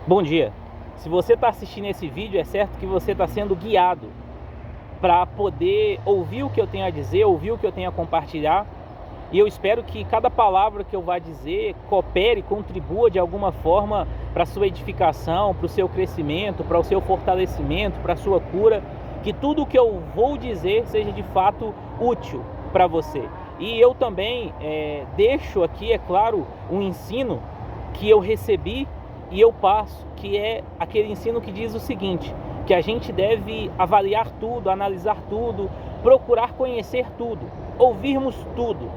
Bom dia. Se você está assistindo esse vídeo, é certo que você está sendo guiado para poder ouvir o que eu tenho a dizer, ouvir o que eu tenho a compartilhar. E eu espero que cada palavra que eu vá dizer coopere, contribua de alguma forma para a sua edificação, para o seu crescimento, para o seu fortalecimento, para a sua cura. Que tudo o que eu vou dizer seja de fato útil para você. E eu também deixo aqui, é claro, um ensino que eu recebi e eu passo, que é aquele ensino que diz o seguinte: que a gente deve avaliar tudo, analisar tudo, procurar conhecer tudo, ouvirmos tudo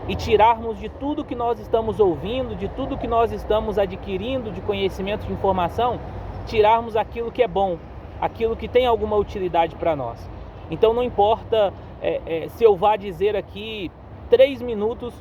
e tirarmos de tudo que nós estamos ouvindo, de tudo que nós estamos adquirindo de conhecimento, de informação, tirarmos aquilo que é bom, aquilo que tem alguma utilidade para nós. Então não importa se eu vá dizer aqui 3 minutos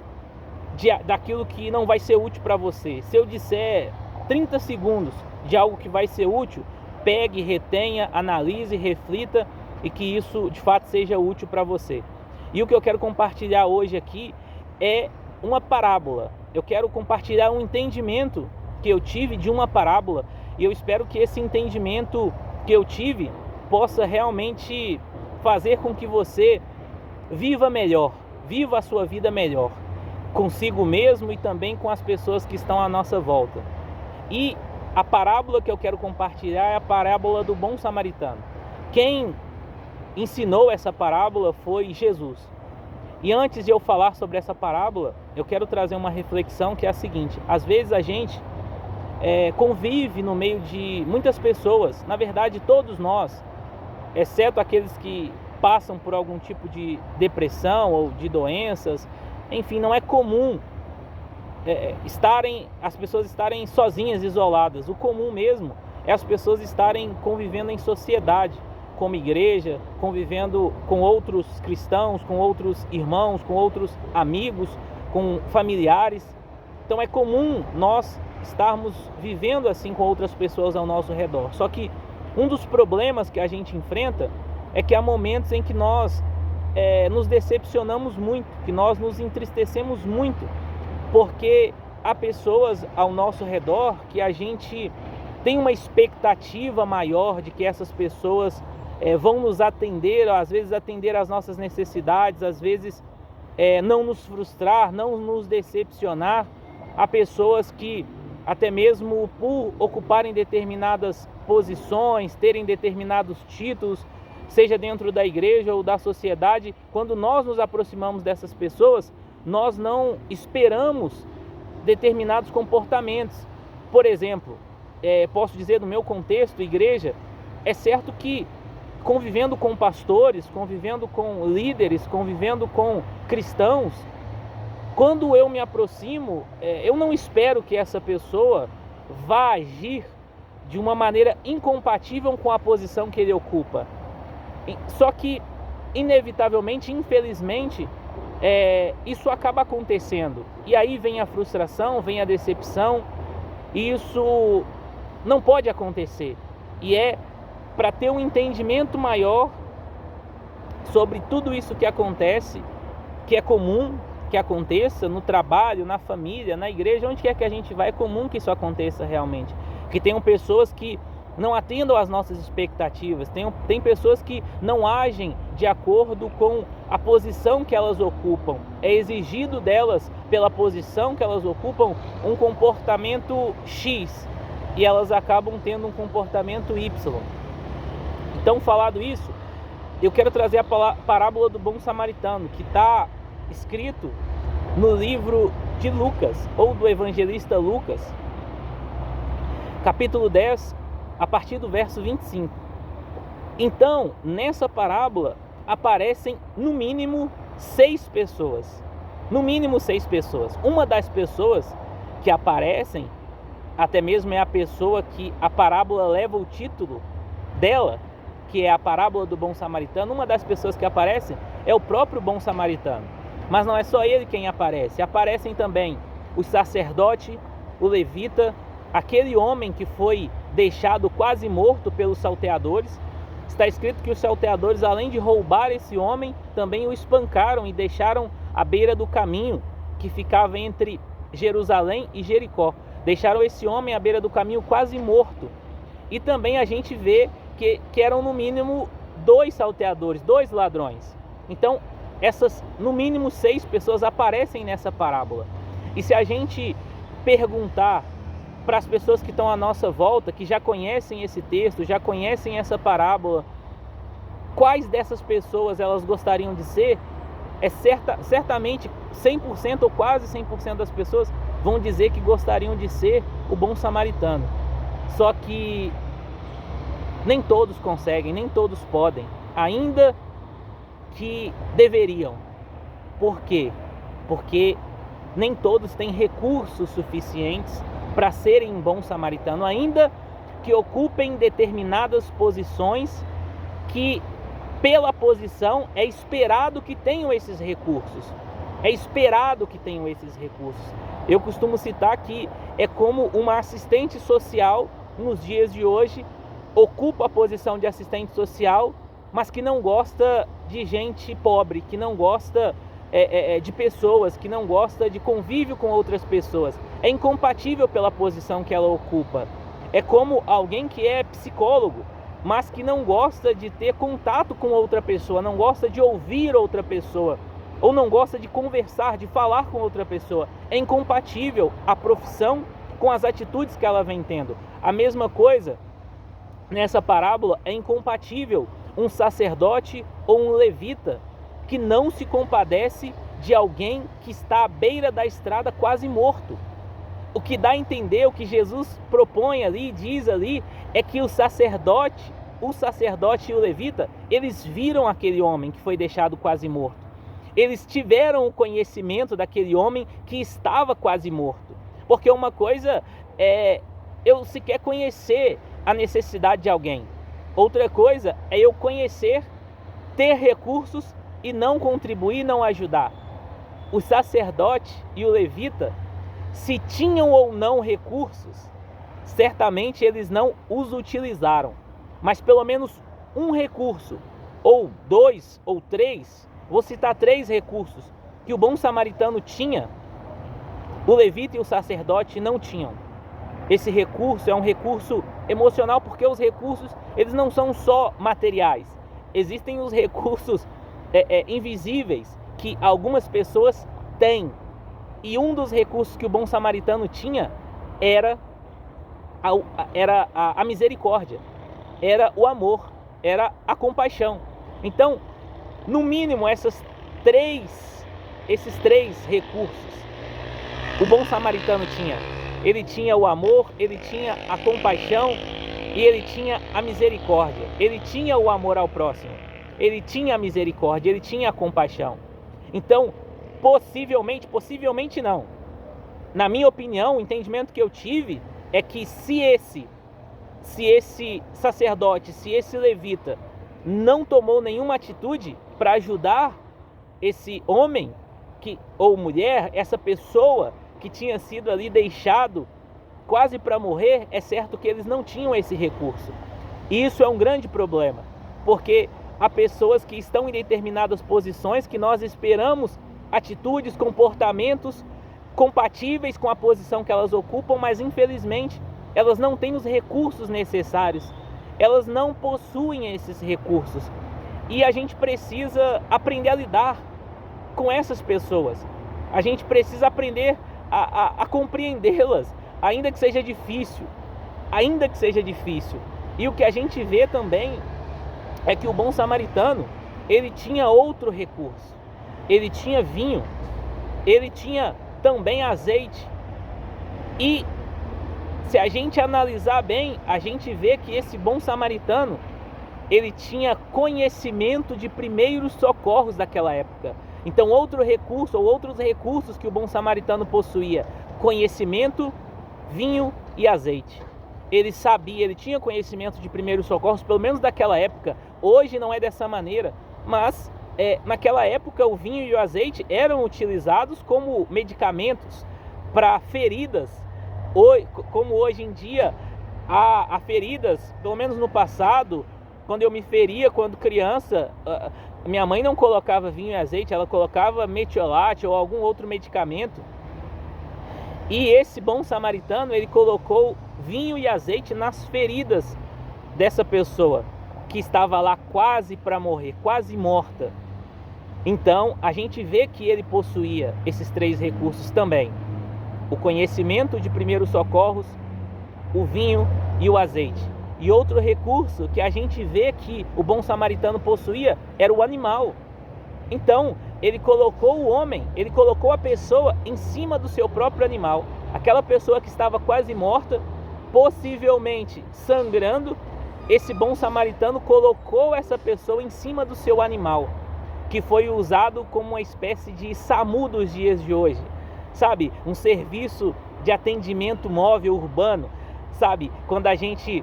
daquilo que não vai ser útil para você. Se eu disser 30 segundos de algo que vai ser útil, pegue, retenha, analise, reflita e que isso de fato seja útil para você. E o que eu quero compartilhar hoje aqui é uma parábola. Eu quero compartilhar um entendimento que eu tive de uma parábola e eu espero que esse entendimento que eu tive possa realmente fazer com que você viva melhor, viva a sua vida melhor, consigo mesmo e também com as pessoas que estão à nossa volta. E a parábola que eu quero compartilhar é a parábola do bom samaritano. Quem ensinou essa parábola foi Jesus. E antes de eu falar sobre essa parábola, eu quero trazer uma reflexão que é a seguinte: às vezes a gente convive no meio de muitas pessoas, na verdade todos nós, exceto aqueles que passam por algum tipo de depressão ou de doenças, enfim, não é comum as pessoas estarem sozinhas, isoladas. O comum mesmo é as pessoas estarem convivendo em sociedade, como igreja, convivendo com outros cristãos, com outros irmãos, com outros amigos, com familiares. Então é comum nós estarmos vivendo assim com outras pessoas ao nosso redor. Só que um dos problemas que a gente enfrenta é que há momentos em que nós nos decepcionamos muito, que nós nos entristecemos muito, porque há pessoas ao nosso redor que a gente tem uma expectativa maior de que essas pessoas vão nos atender, às vezes atender às nossas necessidades, às vezes não nos frustrar, não nos decepcionar. Há pessoas que até mesmo por ocuparem determinadas posições, terem determinados títulos, seja dentro da igreja ou da sociedade, quando nós nos aproximamos dessas pessoas, nós não esperamos determinados comportamentos. Por exemplo, posso dizer no meu contexto, igreja, é certo que convivendo com pastores, convivendo com líderes, convivendo com cristãos, quando eu me aproximo, eu não espero que essa pessoa vá agir de uma maneira incompatível com a posição que ele ocupa. Só que, inevitavelmente, infelizmente, isso acaba acontecendo. E aí vem a frustração, vem a decepção, e isso não pode acontecer. E para ter um entendimento maior sobre tudo isso que acontece, que é comum que aconteça no trabalho, na família, na igreja, onde quer que a gente vai, é comum que isso aconteça realmente. Que tenham pessoas que não atendam às nossas expectativas, tem pessoas que não agem de acordo com a posição que elas ocupam. É exigido delas, pela posição que elas ocupam, um comportamento X, e elas acabam tendo um comportamento Y. Então, falado isso, eu quero trazer a parábola do bom samaritano, que está escrito no livro de Lucas, ou do evangelista Lucas, capítulo 10, a partir do verso 25. Então, nessa parábola, aparecem no mínimo 6 pessoas. No mínimo 6 pessoas. Uma das pessoas que aparecem, até mesmo é a pessoa que a parábola leva o título dela, que é a parábola do bom samaritano. Uma das pessoas que aparecem é o próprio bom samaritano. Mas não é só ele quem aparece. Aparecem também o sacerdote, o levita, aquele homem que foi deixado quase morto pelos salteadores. Está escrito que os salteadores, além de roubar esse homem, também o espancaram e deixaram à beira do caminho que ficava entre Jerusalém e Jericó. deixaram esse homem à beira do caminho quase morto. E também a gente vê que eram no mínimo 2 salteadores, 2 ladrões. Então essas no mínimo 6 pessoas aparecem nessa parábola. E se a gente perguntar para as pessoas que estão à nossa volta, que já conhecem esse texto, já conhecem essa parábola, quais dessas pessoas elas gostariam de ser, certamente 100% ou quase 100% das pessoas vão dizer que gostariam de ser o bom samaritano. Só que nem todos conseguem, nem todos podem, ainda que deveriam. Por quê? Porque nem todos têm recursos suficientes para serem um bom samaritano, ainda que ocupem determinadas posições que, pela posição, é esperado que tenham esses recursos. É esperado que tenham esses recursos. Eu costumo citar que é como uma assistente social nos dias de hoje ocupa a posição de assistente social, mas que não gosta de gente pobre, que não gosta de pessoas, que não gosta de convívio com outras pessoas. É incompatível pela posição que ela ocupa. É como alguém que é psicólogo, mas que não gosta de ter contato com outra pessoa, não gosta de ouvir outra pessoa, ou não gosta de conversar, de falar com outra pessoa. É incompatível a profissão com as atitudes que ela vem tendo. A mesma coisa, nessa parábola, é incompatível um sacerdote ou um levita que não se compadece de alguém que está à beira da estrada quase morto. O que dá a entender, o que Jesus propõe ali, diz ali, é que o sacerdote e o levita, eles viram aquele homem que foi deixado quase morto. Eles tiveram o conhecimento daquele homem que estava quase morto. Porque uma coisa é eu sequer conhecer a necessidade de alguém. Outra coisa é eu conhecer, ter recursos e não contribuir, não ajudar. O sacerdote e o levita, se tinham ou não recursos, certamente eles não os utilizaram. Mas pelo menos um recurso, ou 2 ou 3, vou citar 3 recursos que o bom samaritano tinha, o levita e o sacerdote não tinham. Esse recurso é um recurso emocional, porque os recursos eles não são só materiais. Existem os recursos invisíveis que algumas pessoas têm. E um dos recursos que o bom samaritano tinha era a misericórdia, era o amor, era a compaixão. Então, no mínimo, esses três recursos o bom samaritano tinha. Ele tinha o amor, ele tinha a compaixão e ele tinha a misericórdia. Ele tinha o amor ao próximo, ele tinha a misericórdia, ele tinha a compaixão. Então, possivelmente não. Na minha opinião, o entendimento que eu tive é que se esse sacerdote, se esse levita não tomou nenhuma atitude para ajudar esse homem ou mulher, essa pessoa que tinha sido ali deixado quase para morrer, é certo que eles não tinham esse recurso. E isso é um grande problema, porque há pessoas que estão em determinadas posições que nós esperamos atitudes, comportamentos compatíveis com a posição que elas ocupam, mas infelizmente elas não têm os recursos necessários, elas não possuem esses recursos. E a gente precisa aprender a lidar com essas pessoas. A gente precisa aprender a compreendê-las, ainda que seja difícil. E o que a gente vê também é que o bom samaritano, ele tinha outro recurso. Ele tinha vinho, ele tinha também azeite. E se a gente analisar bem, a gente vê que esse bom samaritano, ele tinha conhecimento de primeiros socorros daquela época. Então, outro recurso ou outros recursos que o bom samaritano possuía: conhecimento, vinho e azeite. Ele sabia, ele tinha conhecimento de primeiros socorros, pelo menos daquela época. Hoje não é dessa maneira, mas naquela época o vinho e o azeite eram utilizados como medicamentos para feridas. Como hoje em dia há feridas, pelo menos no passado, quando eu me feria quando criança, minha mãe não colocava vinho e azeite, ela colocava metiolate ou algum outro medicamento. E esse bom samaritano, ele colocou vinho e azeite nas feridas dessa pessoa que estava lá quase para morrer, quase morta. Então, a gente vê que ele possuía esses 3 recursos também: o conhecimento de primeiros socorros, o vinho e o azeite. E outro recurso que a gente vê que o bom samaritano possuía era o animal. Então, ele colocou o homem, ele colocou a pessoa em cima do seu próprio animal. Aquela pessoa que estava quase morta, possivelmente sangrando, esse bom samaritano colocou essa pessoa em cima do seu animal, que foi usado como uma espécie de SAMU dos dias de hoje. Sabe, um serviço de atendimento móvel urbano. Sabe, quando a gente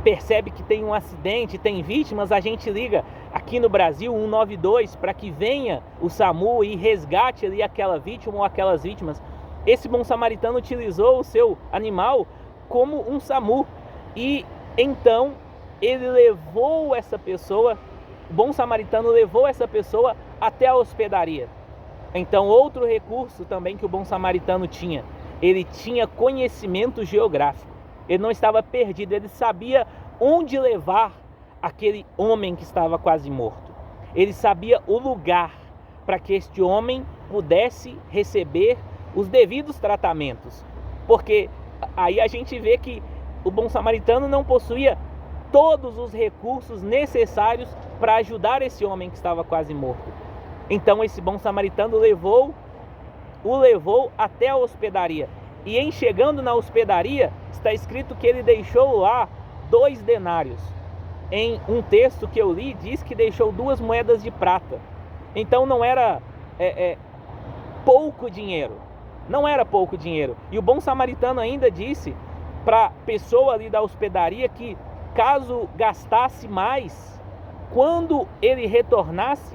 percebe que tem um acidente, tem vítimas, a gente liga aqui no Brasil 192 para que venha o SAMU e resgate ali aquela vítima ou aquelas vítimas. Esse bom samaritano utilizou o seu animal como um SAMU, e então ele levou essa pessoa, o bom samaritano levou essa pessoa até a hospedaria. Então, outro recurso também que o bom samaritano tinha, ele tinha conhecimento geográfico. Ele não estava perdido, ele sabia onde levar aquele homem que estava quase morto. Ele sabia o lugar para que este homem pudesse receber os devidos tratamentos. Porque aí a gente vê que o bom samaritano não possuía todos os recursos necessários para ajudar esse homem que estava quase morto. Então esse bom samaritano o levou até a hospedaria. E em chegando na hospedaria, está escrito que ele deixou lá 2 denários. Em um texto que eu li, diz que deixou 2 moedas de prata. Então não era pouco dinheiro. Não era pouco dinheiro. E o bom samaritano ainda disse para a pessoa ali da hospedaria que, caso gastasse mais, quando ele retornasse,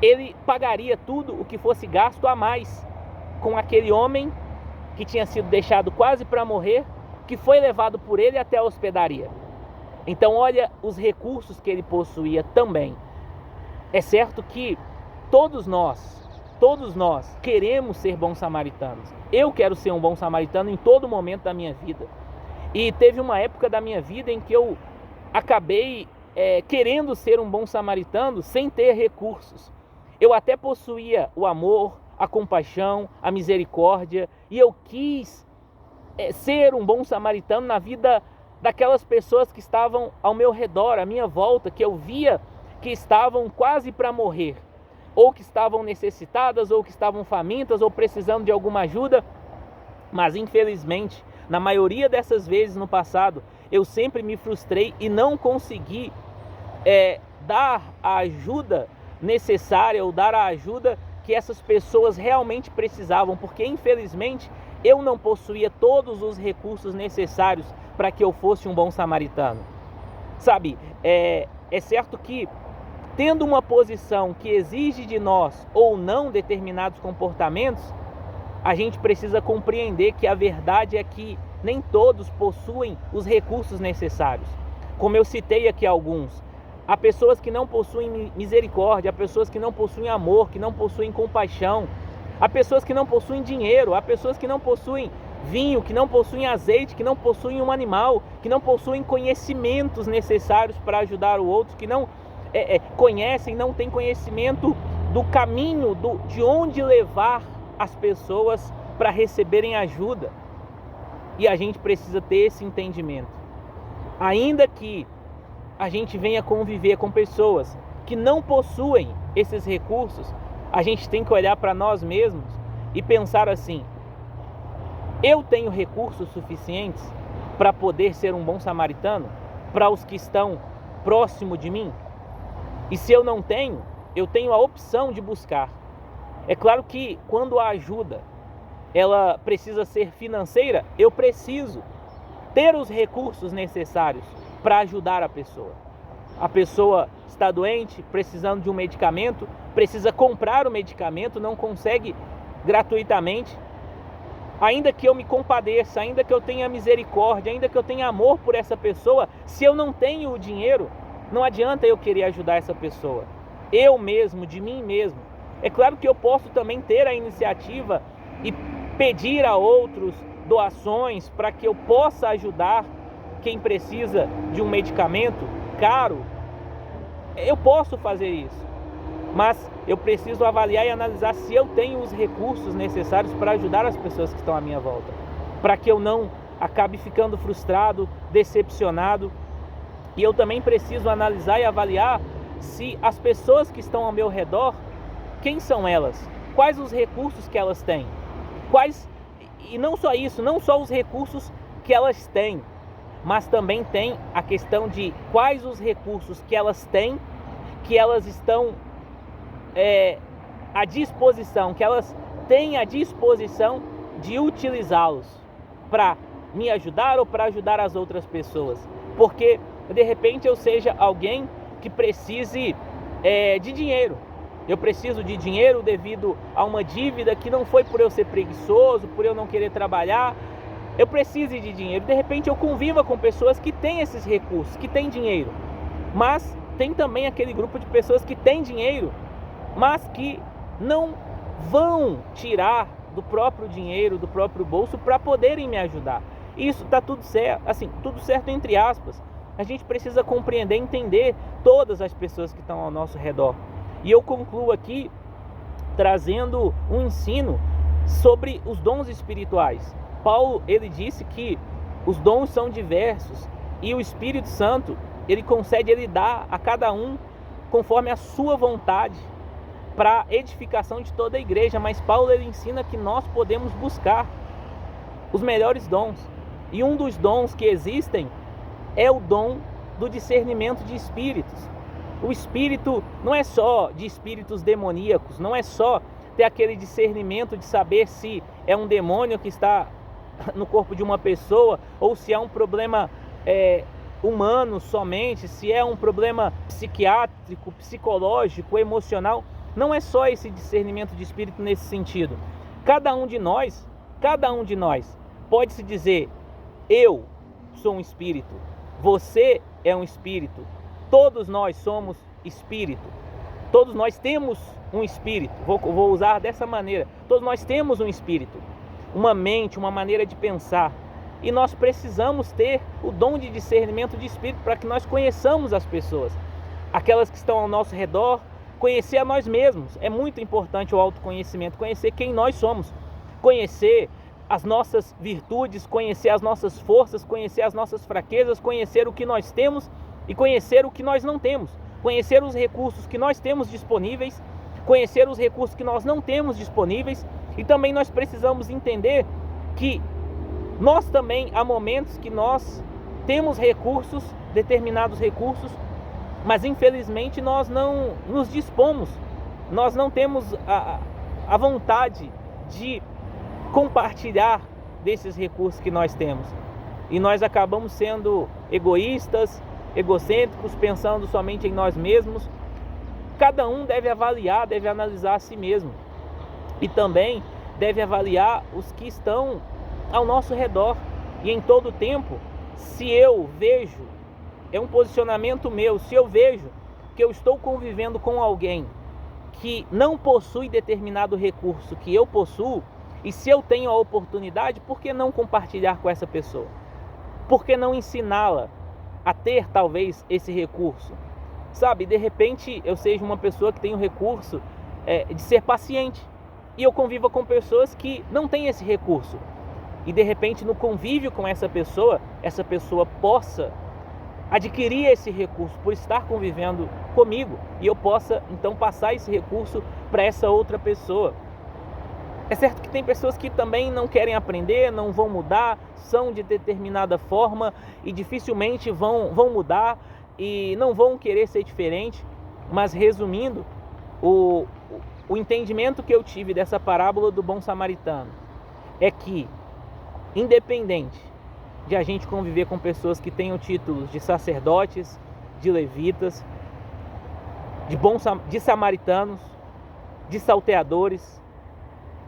ele pagaria tudo o que fosse gasto a mais com aquele homem que tinha sido deixado quase para morrer, que foi levado por ele até a hospedaria. Então olha os recursos que ele possuía também. É certo que todos nós queremos ser bons samaritanos. Eu quero ser um bom samaritano em todo momento da minha vida. E teve uma época da minha vida em que eu acabei querendo ser um bom samaritano sem ter recursos. Eu até possuía o amor, a compaixão, a misericórdia, e eu quis ser um bom samaritano na vida daquelas pessoas que estavam ao meu redor, à minha volta, que eu via que estavam quase para morrer, ou que estavam necessitadas, ou que estavam famintas, ou precisando de alguma ajuda. Mas infelizmente, na maioria dessas vezes no passado, eu sempre me frustrei e não consegui dar a ajuda necessária, ou dar a ajuda que essas pessoas realmente precisavam, porque infelizmente eu não possuía todos os recursos necessários para que eu fosse um bom samaritano. Sabe, é certo que, tendo uma posição que exige de nós ou não determinados comportamentos, a gente precisa compreender que a verdade é que nem todos possuem os recursos necessários. Como eu citei aqui alguns, há pessoas que não possuem misericórdia, há pessoas que não possuem amor, que não possuem compaixão, há pessoas que não possuem dinheiro, há pessoas que não possuem vinho, que não possuem azeite, que não possuem um animal, que não possuem conhecimentos necessários para ajudar o outro, que não conhecem, não têm conhecimento do caminho, de onde levar as pessoas para receberem ajuda. E a gente precisa ter esse entendimento. Ainda que a gente venha conviver com pessoas que não possuem esses recursos, a gente tem que olhar para nós mesmos e pensar assim: eu tenho recursos suficientes para poder ser um bom samaritano para os que estão próximo de mim? E se eu não tenho, eu tenho a opção de buscar. É claro que quando a ajuda ela precisa ser financeira, eu preciso ter os recursos necessários para ajudar a pessoa. A pessoa está doente, precisando de um medicamento, precisa comprar o medicamento, não consegue gratuitamente. Ainda que eu me compadeça, ainda que eu tenha misericórdia, ainda que eu tenha amor por essa pessoa, se eu não tenho o dinheiro, não adianta eu querer ajudar essa pessoa. Eu mesmo, de mim mesmo. É claro que eu posso também ter a iniciativa e pedir a outros doações para que eu possa ajudar quem precisa de um medicamento caro, eu posso fazer isso, mas eu preciso avaliar e analisar se eu tenho os recursos necessários para ajudar as pessoas que estão à minha volta, para que eu não acabe ficando frustrado, decepcionado. E eu também preciso analisar e avaliar se as pessoas que estão ao meu redor, quem são elas? Quais os recursos que elas têm? E não só isso, não só os recursos que elas têm, mas também tem a questão de quais os recursos que elas têm, que elas estão à disposição, que elas têm à disposição de utilizá-los para me ajudar ou para ajudar as outras pessoas. Porque de repente eu seja alguém que precise de dinheiro. Eu preciso de dinheiro devido a uma dívida que não foi por eu ser preguiçoso, por eu não querer trabalhar. Eu preciso de dinheiro. De repente eu conviva com pessoas que têm esses recursos, que têm dinheiro. Mas tem também aquele grupo de pessoas que têm dinheiro, mas que não vão tirar do próprio dinheiro, do próprio bolso para poderem me ajudar. Isso está tudo certo, assim, tudo certo entre aspas. A gente precisa compreender, entender todas as pessoas que estão ao nosso redor. E eu concluo aqui trazendo um ensino sobre os dons espirituais. Paulo, ele disse que os dons são diversos e o Espírito Santo, ele concede, ele dá a cada um conforme a sua vontade para edificação de toda a igreja. Mas Paulo, ele ensina que nós podemos buscar os melhores dons. E um dos dons que existem é o dom do discernimento de espíritos. O espírito não é só de espíritos demoníacos, não é só ter aquele discernimento de saber se é um demônio que está no corpo de uma pessoa ou se é um problema humano somente, se é um problema psiquiátrico, psicológico, emocional. Não é só esse discernimento de espírito nesse sentido. Cada um de nós pode se dizer: eu sou um espírito, você é um espírito, todos nós somos espírito, todos nós temos um espírito, vou usar dessa maneira, todos nós temos um espírito, uma mente, uma maneira de pensar, e nós precisamos ter o dom de discernimento de espírito para que nós conheçamos as pessoas, aquelas que estão ao nosso redor, conhecer a nós mesmos. É muito importante o autoconhecimento, conhecer quem nós somos, conhecer as nossas virtudes, conhecer as nossas forças, conhecer as nossas fraquezas, conhecer o que nós temos e conhecer o que nós não temos, conhecer os recursos que nós temos disponíveis, conhecer os recursos que nós não temos disponíveis. E também nós precisamos entender que nós também, há momentos que nós temos recursos, determinados recursos, mas infelizmente nós não nos dispomos, nós não temos a vontade de compartilhar desses recursos que nós temos. E nós acabamos sendo egoístas, egocêntricos, pensando somente em nós mesmos. Cada um deve avaliar, deve analisar a si mesmo. E também deve avaliar os que estão ao nosso redor. E em todo tempo, se eu vejo, é um posicionamento meu, se eu vejo que eu estou convivendo com alguém que não possui determinado recurso que eu possuo, e se eu tenho a oportunidade, por que não compartilhar com essa pessoa? Por que não ensiná-la a ter talvez esse recurso? Sabe, de repente eu seja uma pessoa que tem o recurso de ser paciente, e eu convivo com pessoas que não têm esse recurso, e de repente no convívio com essa pessoa possa adquirir esse recurso por estar convivendo comigo, e eu possa então passar esse recurso para essa outra pessoa. É certo que tem pessoas que também não querem aprender, não vão mudar, são de determinada forma e dificilmente vão mudar e não vão querer ser diferente. Mas resumindo, o entendimento que eu tive dessa parábola do bom samaritano é que, independente de a gente conviver com pessoas que tenham títulos de sacerdotes, de levitas, de samaritanos, de salteadores,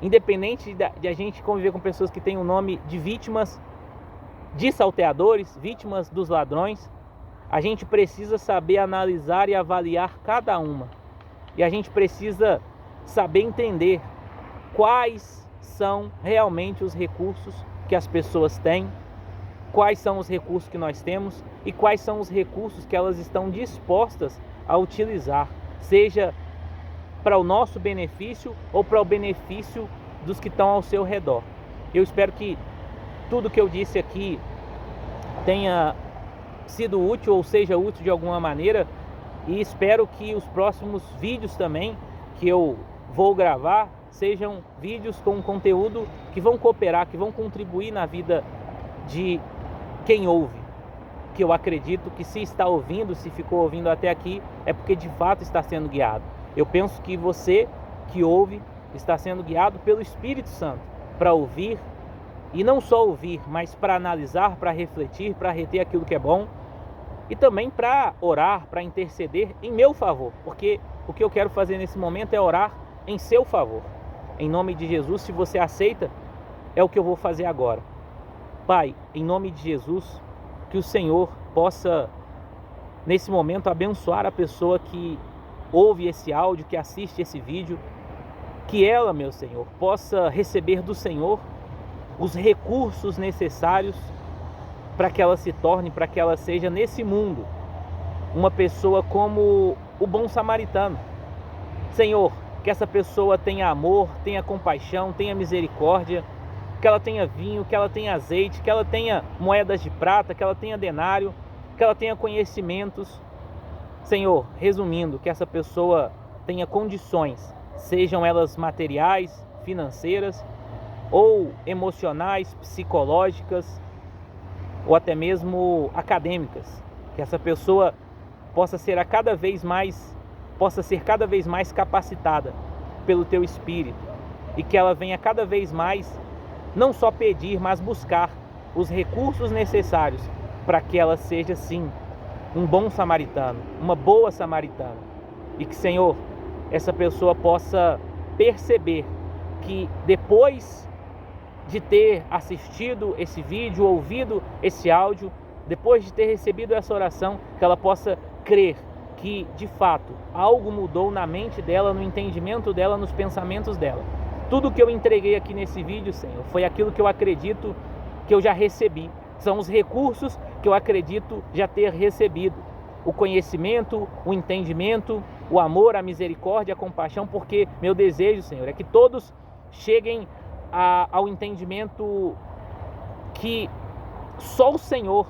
independente de a gente conviver com pessoas que têm o nome de vítimas de salteadores, vítimas dos ladrões, a gente precisa saber analisar e avaliar cada uma. E a gente precisa saber entender quais são realmente os recursos que as pessoas têm, quais são os recursos que nós temos e quais são os recursos que elas estão dispostas a utilizar, seja para o nosso benefício ou para o benefício dos que estão ao seu redor. Eu espero que tudo que eu disse aqui tenha sido útil ou seja útil de alguma maneira, e espero que os próximos vídeos também que eu vou gravar sejam vídeos com conteúdo que vão cooperar, que vão contribuir na vida de quem ouve, que eu acredito que se está ouvindo, se ficou ouvindo até aqui, é porque de fato está sendo guiado. Eu penso que você que ouve está sendo guiado pelo Espírito Santo para ouvir, e não só ouvir, mas para analisar, para refletir, para reter aquilo que é bom, e também para orar, para interceder em meu favor, porque o que eu quero fazer nesse momento é orar em seu favor. Em nome de Jesus, se você aceita, é o que eu vou fazer agora. Pai, em nome de Jesus, que o Senhor possa, nesse momento, abençoar a pessoa que ouve esse áudio, que assiste esse vídeo, que ela, meu Senhor, possa receber do Senhor os recursos necessários para que ela se torne, para que ela seja nesse mundo uma pessoa como o bom samaritano. Senhor, que essa pessoa tenha amor, tenha compaixão, tenha misericórdia, que ela tenha vinho, que ela tenha azeite, que ela tenha moedas de prata, que ela tenha denário, que ela tenha conhecimentos. Senhor, resumindo, que essa pessoa tenha condições, sejam elas materiais, financeiras, ou emocionais, psicológicas, ou até mesmo acadêmicas, que essa pessoa possa ser cada vez mais capacitada pelo Teu Espírito, e que ela venha cada vez mais não só pedir, mas buscar os recursos necessários para que ela seja sim um bom samaritano, uma boa samaritana, e que, Senhor, essa pessoa possa perceber que depois de ter assistido esse vídeo, ouvido esse áudio, depois de ter recebido essa oração, que ela possa crer que, de fato, algo mudou na mente dela, no entendimento dela, nos pensamentos dela. Tudo que eu entreguei aqui nesse vídeo, Senhor, foi aquilo que eu acredito que eu já recebi. São os recursos que eu acredito já ter recebido. O conhecimento, o entendimento, o amor, a misericórdia, a compaixão, porque meu desejo, Senhor, é que todos cheguem ao entendimento que só o Senhor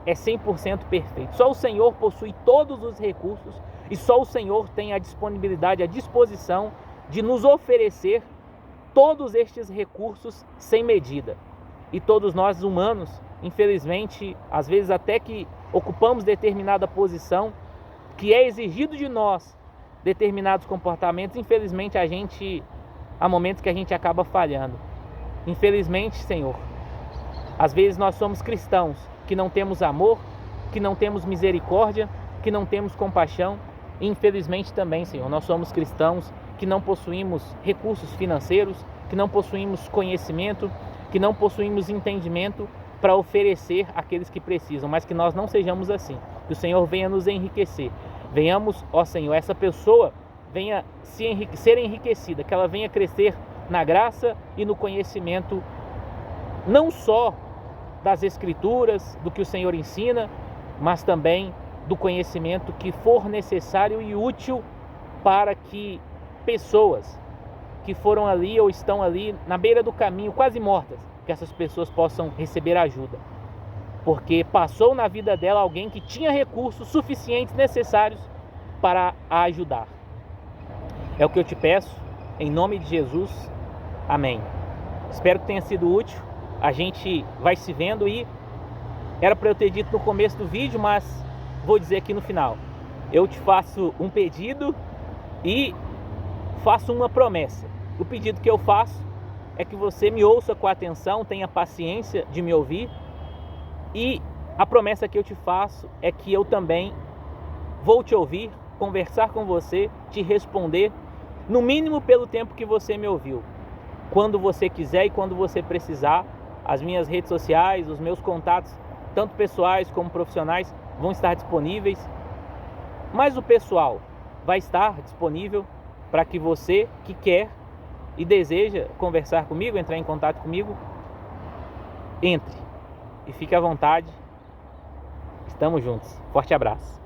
é 100% perfeito. Só o Senhor possui todos os recursos e só o Senhor tem a disponibilidade, a disposição de nos oferecer todos estes recursos sem medida. E todos nós humanos, infelizmente, às vezes até que ocupamos determinada posição, que é exigido de nós determinados comportamentos, infelizmente há momentos que a gente acaba falhando. Infelizmente, Senhor, às vezes nós somos cristãos que não temos amor, que não temos misericórdia, que não temos compaixão. E infelizmente também, Senhor, nós somos cristãos que não possuímos recursos financeiros, que não possuímos conhecimento, que não possuímos entendimento para oferecer àqueles que precisam, mas que nós não sejamos assim. Que o Senhor venha nos enriquecer. Venhamos, ó Senhor, essa pessoa venha ser enriquecida, que ela venha crescer na graça e no conhecimento, não só das Escrituras, do que o Senhor ensina, mas também do conhecimento que for necessário e útil para que pessoas que foram ali ou estão ali na beira do caminho, quase mortas, que essas pessoas possam receber ajuda, porque passou na vida dela alguém que tinha recursos suficientes, necessários para a ajudar. É o que eu te peço, em nome de Jesus, amém. Espero que tenha sido útil. A gente vai se vendo e era para eu ter dito no começo do vídeo, mas vou dizer aqui no final. Eu te faço um pedido e faço uma promessa. O pedido que eu faço é que você me ouça com atenção, tenha paciência de me ouvir, e a promessa que eu te faço é que eu também vou te ouvir, conversar com você, te responder, no mínimo pelo tempo que você me ouviu. Quando você quiser e quando você precisar, as minhas redes sociais, os meus contatos, tanto pessoais como profissionais, vão estar disponíveis. Mas o pessoal vai estar disponível para que você que quer e deseja conversar comigo, entrar em contato comigo, entre e fique à vontade. Estamos juntos. Forte abraço.